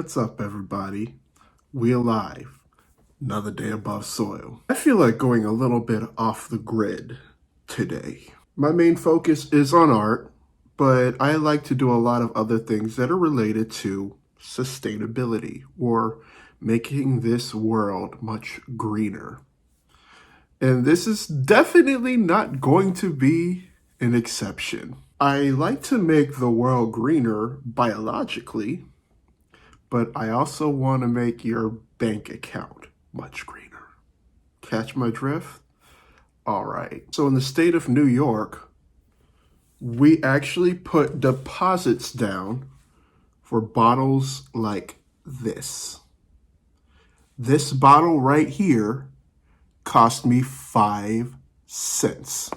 What's up, everybody? We alive. Another day above soil. I feel like going a little bit off the grid today. My main focus is on art, but I like to do a lot of other things that are related to sustainability or making this world much greener. And this is definitely not going to be an exception. I like to make the world greener biologically, but I also want to make your bank account much greener. Catch my drift? All right. So in the state of New York, we actually put deposits down for bottles like this. This bottle right here cost me 5 cents.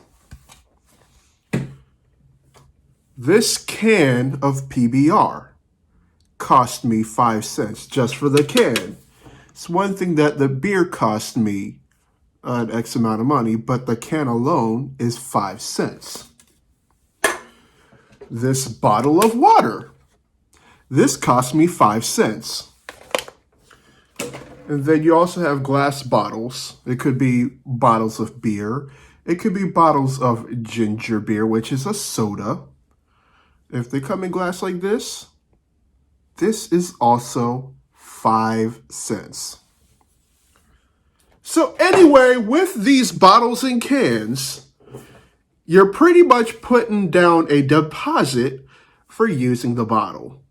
This can of PBR cost me 5 cents just for the can. It's one thing that the beer cost me an X amount of money, but the can alone is 5 cents. This bottle of water, this cost me 5 cents. And then you also have glass bottles. It could be bottles of beer. It could be bottles of ginger beer, which is a soda. If they come in glass like this is also 5 cents. So anyway, with these bottles and cans, you're pretty much putting down a deposit for using the bottle.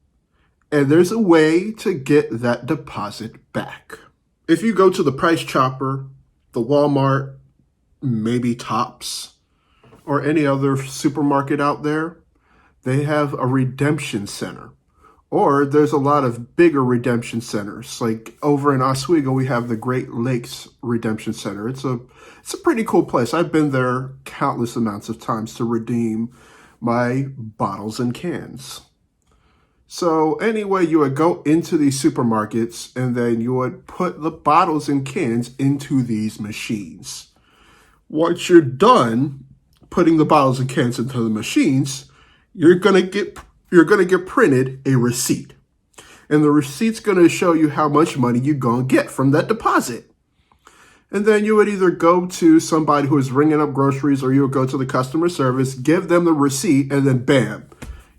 And there's a way to get that deposit back. If you go to the Price Chopper, the Walmart, maybe Tops, or any other supermarket out there, they have a redemption center. Or there's a lot of bigger redemption centers. Like over in Oswego, we have the Great Lakes Redemption Center. It's a pretty cool place. I've been there countless amounts of times to redeem my bottles and cans. So anyway, you would go into these supermarkets and then you would put the bottles and cans into these machines. Once you're done putting the bottles and cans into the machines, you're gonna get printed a receipt. And the receipt's gonna show you how much money you're gonna get from that deposit. And then you would either go to somebody who is ringing up groceries or you would go to the customer service, give them the receipt, and then bam,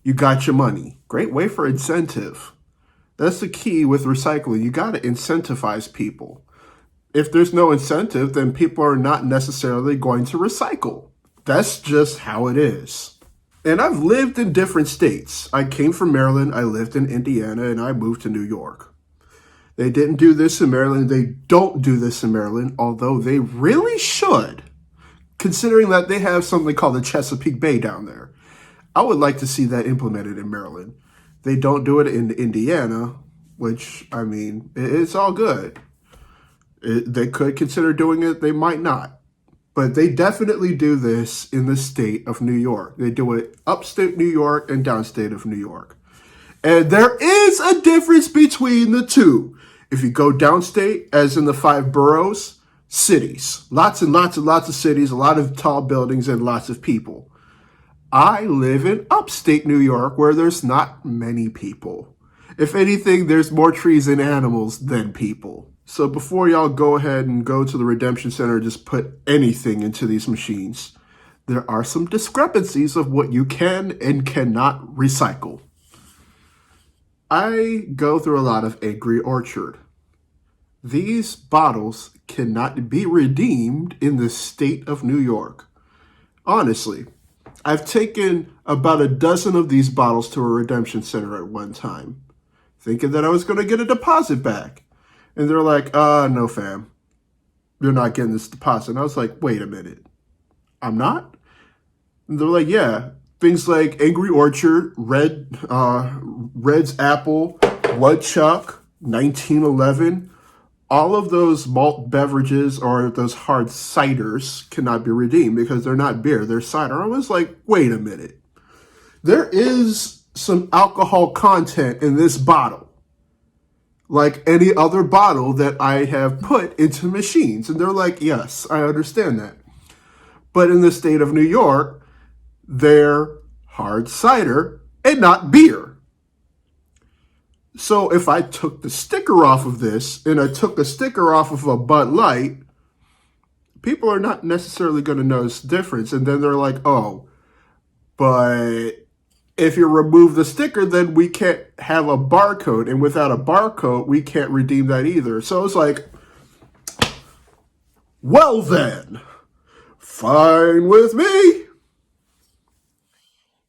you got your money. Great way for incentive. That's the key with recycling. You gotta incentivize people. If there's no incentive, then people are not necessarily going to recycle. That's just how it is. And I've lived in different states. I came from Maryland, I lived in Indiana, and I moved to New York. They didn't do this in Maryland. They don't do this in Maryland, although they really should, considering that they have something called the Chesapeake Bay down there. I would like to see that implemented in Maryland. They don't do it in Indiana, which, I mean, it's all good. They could consider doing it. They might not. But they definitely do this in the state of New York. They do it upstate New York and downstate of New York. And there is a difference between the two. If you go downstate, as in the 5 boroughs, cities. Lots and lots and lots of cities, a lot of tall buildings, and lots of people. I live in upstate New York where there's not many people. If anything, there's more trees and animals than people. So before y'all go ahead and go to the Redemption Center and just put anything into these machines, there are some discrepancies of what you can and cannot recycle. I go through a lot of Angry Orchard. These bottles cannot be redeemed in the state of New York. Honestly, I've taken about a dozen of these bottles to a redemption center at one time, thinking that I was going to get a deposit back. And they're like, no, fam, you're not getting this deposit. And I was like, wait a minute, I'm not? And they're like, yeah, things like Angry Orchard, Red's Apple, Woodchuck, 1911, all of those malt beverages or those hard ciders cannot be redeemed because they're not beer, they're cider. I was like, wait a minute. There is some alcohol content in this bottle, like any other bottle that I have put into machines. And they're like, yes, I understand that. But in the state of New York, they're hard cider and not beer. So if I took the sticker off of this and I took a sticker off of a Bud Light, people are not necessarily going to notice the difference. And then they're like, oh, but if you remove the sticker, then we can't have a barcode. And without a barcode, we can't redeem that either. So it's like, well then, fine with me.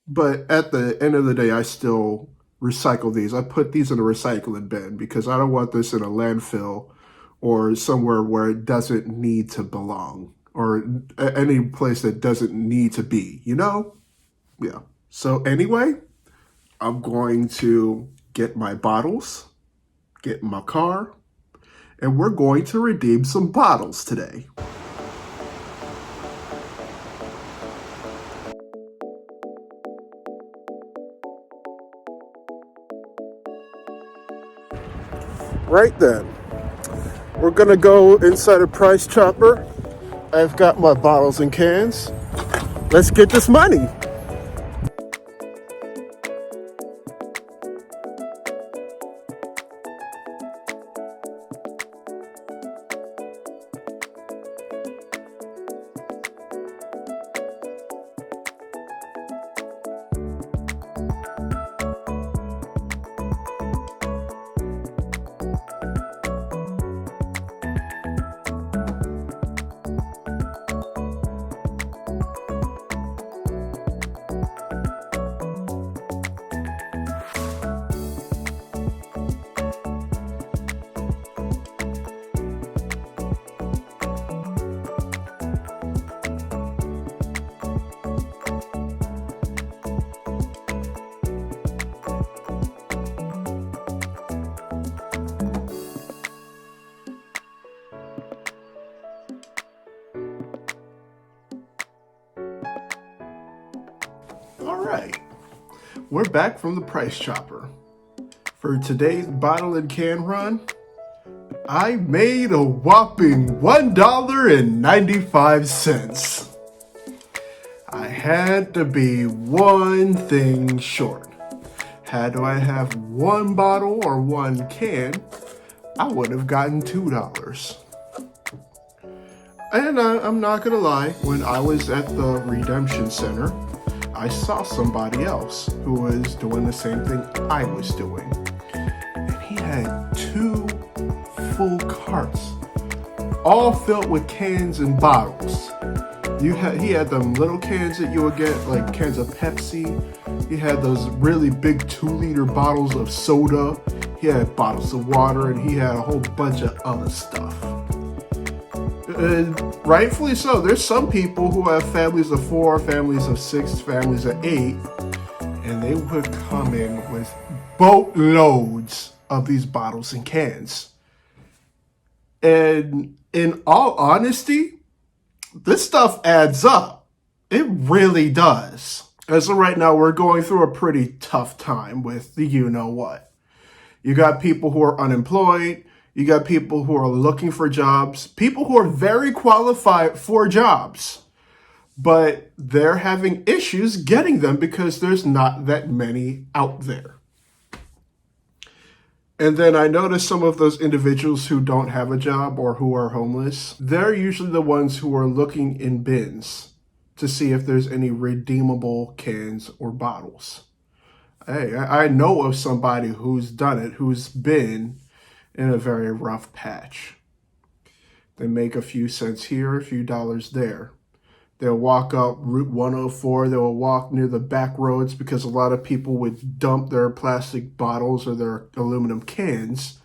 But at the end of the day, I still recycle these. I put these in a recycling bin because I don't want this in a landfill or somewhere where it doesn't need to belong or any place that doesn't need to be, you know? Yeah. So anyway, I'm going to get my bottles, get in my car, and we're going to redeem some bottles today. Right then, we're gonna go inside a Price Chopper. I've got my bottles and cans. Let's get this money. All right, we're back from the Price Chopper. For today's bottle and can run, I made a whopping $1.95. I had to be one thing short. Had I have one bottle or one can, I would have gotten $2. And I'm not gonna lie, when I was at the Redemption Center, I saw somebody else who was doing the same thing I was doing. And he had 2 full carts, all filled with cans and bottles. He had them little cans that you would get, like cans of Pepsi. He had those really big 2-liter bottles of soda. He had bottles of water, and he had a whole bunch of other stuff. And rightfully so. There's some people who have families of 4, families of 6, families of 8, and they would come in with boatloads of these bottles and cans. And in all honesty, this stuff adds up. It really does. As of right now, we're going through a pretty tough time with the you-know-what. You got people who are unemployed. You got people who are looking for jobs, people who are very qualified for jobs, but they're having issues getting them because there's not that many out there. And then I noticed some of those individuals who don't have a job or who are homeless, they're usually the ones who are looking in bins to see if there's any redeemable cans or bottles. Hey, I know of somebody who's done it, who's been in a very rough patch. They make a few cents here, a few dollars there. They'll walk up Route 104. They'll walk near the back roads because a lot of people would dump their plastic bottles or their aluminum cans,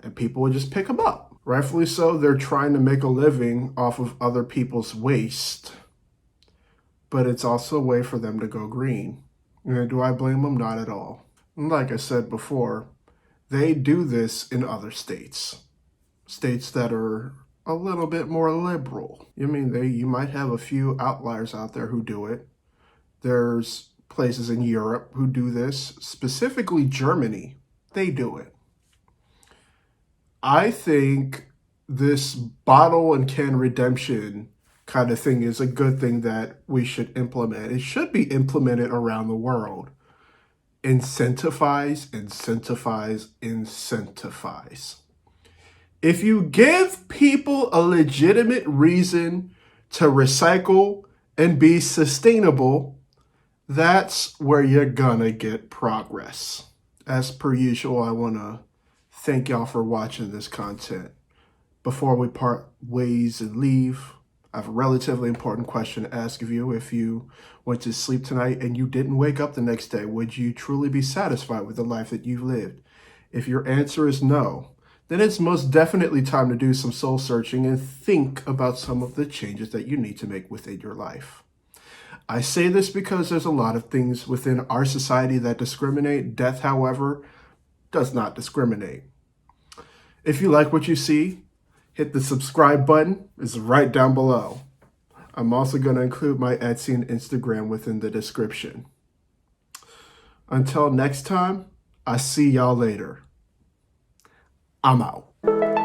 and people would just pick them up. Rightfully so, they're trying to make a living off of other people's waste. But it's also a way for them to go green. And do I blame them? Not at all. And like I said before, they do this in other states. States that are a little bit more liberal. You might have a few outliers out there who do it. There's places in Europe who do this, specifically Germany. They do it. I think this bottle and can redemption kind of thing is a good thing that we should implement. It should be implemented around the world. incentivize, incentivize, incentivize. If you give people a legitimate reason to recycle and be sustainable, that's where you're gonna get progress. As per usual, I want to thank y'all for watching this content. Before we part ways and leave, I have a relatively important question to ask of you. If you went to sleep tonight and you didn't wake up the next day, would you truly be satisfied with the life that you've lived? If your answer is no, then it's most definitely time to do some soul searching and think about some of the changes that you need to make within your life. I say this because there's a lot of things within our society that discriminate. Death, however, does not discriminate. If you like what you see, hit the subscribe button. It's right down below. I'm also going to include my Etsy and Instagram within the description. Until next time, I see y'all later. I'm out.